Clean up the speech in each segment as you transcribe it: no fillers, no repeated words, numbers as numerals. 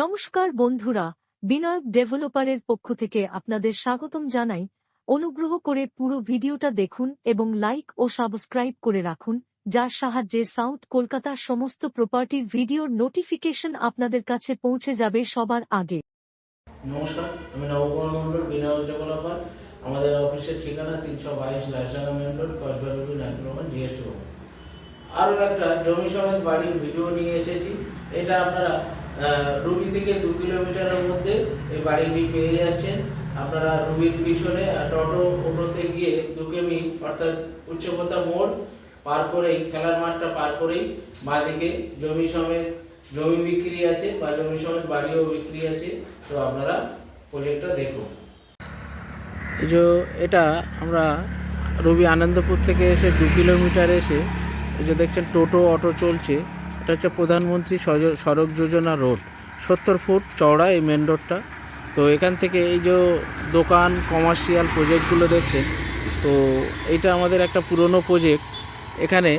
নমস্কার বন্ধুরা, বিনায়ক ডেভেলপারের পক্ষ থেকে আপনাদের স্বাগতম জানাই। অনুগ্রহ করে পুরো ভিডিওটা দেখুন এবং লাইক ও সাবস্ক্রাইব করে রাখুন, যার সাহায্যে সাউথ কলকাতার সমস্ত প্রপার্টির ভিডিওর নোটিফিকেশন আপনাদের কাছে পৌঁছে যাবে সবার আগে। নমস্কার, আমি নবকুমার মন্ডল, বিনায়ক ডেভেলপার। আমাদের অফিসের ঠিকানা 322 Rajdanga main road, Kasba road, 9 GST. আরও একটা জমি সমেত বাড়ির ভিডিও নিয়ে এসেছি। এটা আপনারা রুবি থেকে 2 কিলোমিটারের মধ্যে এই বাড়িটি পেয়ে যাচ্ছেন। আপনারা রুবির পিছনে টোটোতে গিয়ে 2 কিমি অর্থাৎ উচ্চপথা মোড় পার করেই, খেলার মাঠটা পার করেই বাঁদিকে জমি সমেত জমি বিক্রি আছে বা জমি সমেত বাড়িও বিক্রি আছে। তো আপনারা প্রজেক্টটা দেখুন। এই যে এটা আমরা রবি আনন্দপুর থেকে এসে 2 কিলোমিটার এসে এই যে দেখছেন টোটো অটো চলছে। এটা হচ্ছে প্রধানমন্ত্রী সড়ক যোজনা রোড, 70 ফুট চওড়া এই মেন রোডটা। তো এখান থেকে এই যে দোকান কমার্শিয়াল প্রজেক্টগুলো দেখছেন, তো এইটা আমাদের একটা পুরনো প্রজেক্ট। এখানে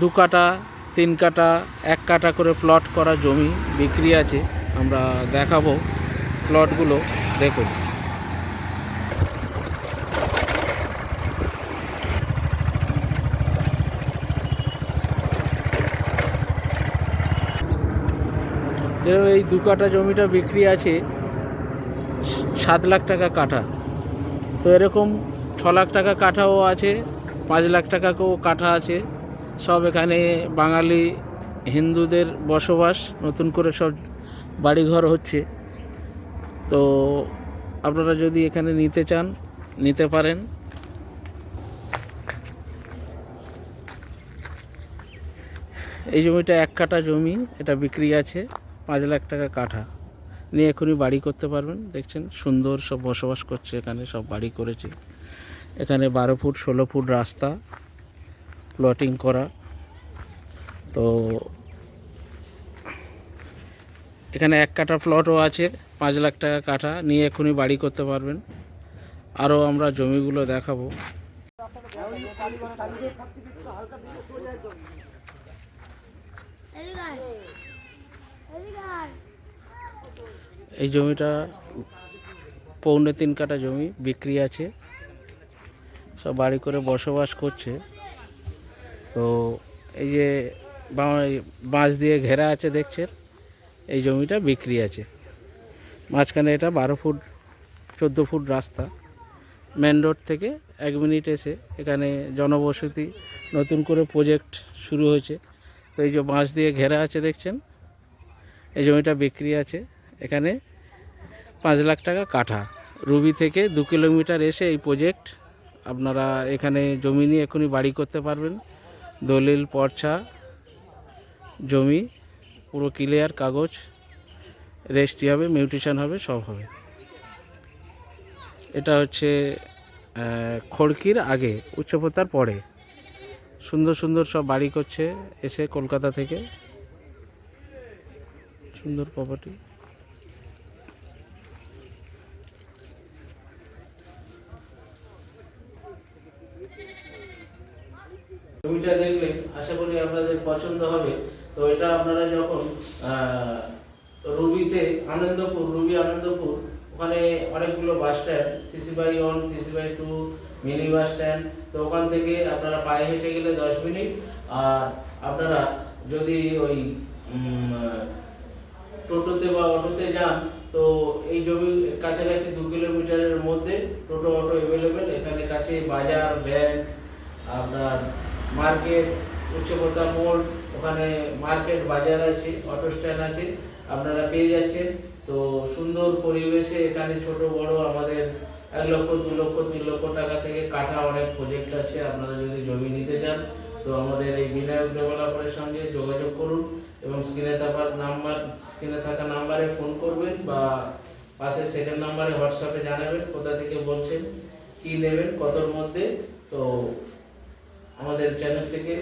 2 কাঠা 3 কাঠা 1 কাঠা করে প্লট করা জমি বিক্রি আছে। আমরা দেখাবো প্লটগুলো, দেখুন। এই 2 কাঠা জমিটা বিক্রি আছে 7 লাখ টাকা কাঠা। তো এরকম 6 লাখ টাকা কাঠাও আছে, 5 লাখ টাকাকেও কাঠা আছে। সব এখানে বাঙালি হিন্দুদের বসবাস, নতুন করে সব বাড়িঘর হচ্ছে। তো আপনারা যদি এখানে নিতে চান নিতে পারেন। এই জমিটা 1 কাঠা জমি, এটা বিক্রি আছে 5 লাখ টাকা কাঠা। নিয়ে এখনই বাড়ি করতে পারবেন। দেখছেন সুন্দর সব বসবাস করছে, এখানে সব বাড়ি করেছে। এখানে 12 ফুট 16 ফুট রাস্তা, প্লটিং করা। তো এখানে 1 কাঠা প্লটও আছে, 5 লাখ টাকা কাঠা। নিয়ে এখনই বাড়ি করতে পারবেন। আরও আমরা জমিগুলো দেখাবো। এই জমিটা 3.25 কাঠা জমি বিক্রি আছে, সব বাড়ি করে বসবাস করছে। তো এই যে বাঁশ দিয়ে ঘেরা আছে দেখছেন, এই জমিটা বিক্রি আছে। মাঝখানে এটা 12 ফুট 14 ফুট রাস্তা, মেন রোড থেকে 1 মিনিট এসে এখানে জনবসতি নতুন করে প্রজেক্ট শুরু হয়েছে। তো এই যে বাঁশ দিয়ে ঘেরা আছে দেখছেন, এই জমিটা বিক্রি আছে। এখানে 5 লাখ টাকা কাঠা। রুবি থেকে 2 কিলোমিটার এসে এই প্রজেক্ট। আপনারা এখানে জমি নিয়ে এখনই বাড়ি করতে পারবেন। দলিল পর্চা জমি পুরো ক্লিয়ার, কাগজ রেজিস্ট্রি হবে, মিউটেশন হবে, সব হবে। এটা হচ্ছে খড়কির আগে, উচ্চপথার পরে। সুন্দর সুন্দর সব বাড়ি করছে এসে কলকাতা থেকে। সুন্দর প্রপার্টি। জমিটা দেখলে আশা করি আপনাদের পছন্দ হবে। তো এটা আপনারা যখন রুবি আনন্দপুর, ওখানে অনেকগুলো bus stand, CC/1, CC/2, mini bus stand. তো ওখান থেকে আপনারা পায়ে হেঁটে গেলে 10 মিনিট। আর আপনারা যদি ওই টোটোতে বা অটোতে যান, তো এই জমির কাছাকাছি 2 কিলোমিটারের মধ্যে টোটো অটো অ্যাভেলেবেল। এখানে কাছে বাজার, ব্যাংক, আপনার মার্কেট, উচ্চপথা মোড়, ওখানে মার্কেট বাজার আছে, অটো স্ট্যান্ড আছে, আপনারা পেয়ে যাচ্ছেন। তো সুন্দর পরিবেশে এখানে ছোট বড় আমাদের 1 লক্ষ 2 লক্ষ 3 লক্ষ টাকা থেকে কাঠা অনেক প্রজেক্ট আছে। আপনারা যদি জমি নিতে চান তো আমাদের এই বিনায়ক ডেভেলপারের সঙ্গে যোগাযোগ করুন এবং স্ক্রিনে থাকা নাম্বারে ফোন করবেন বা পাশে সেকেন্ড নাম্বারে হোয়াটসঅ্যাপে জানাবেন কোথা থেকে বলছেন, কি নেবেন, কতর মধ্যে। তো আমাদের চ্যানেলটিকে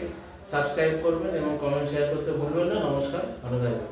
সাবস্ক্রাইব করবেন এবং কমেন্ট শেয়ার করতে ভুলবেন না। নমস্কার, ভালো থাকবেন।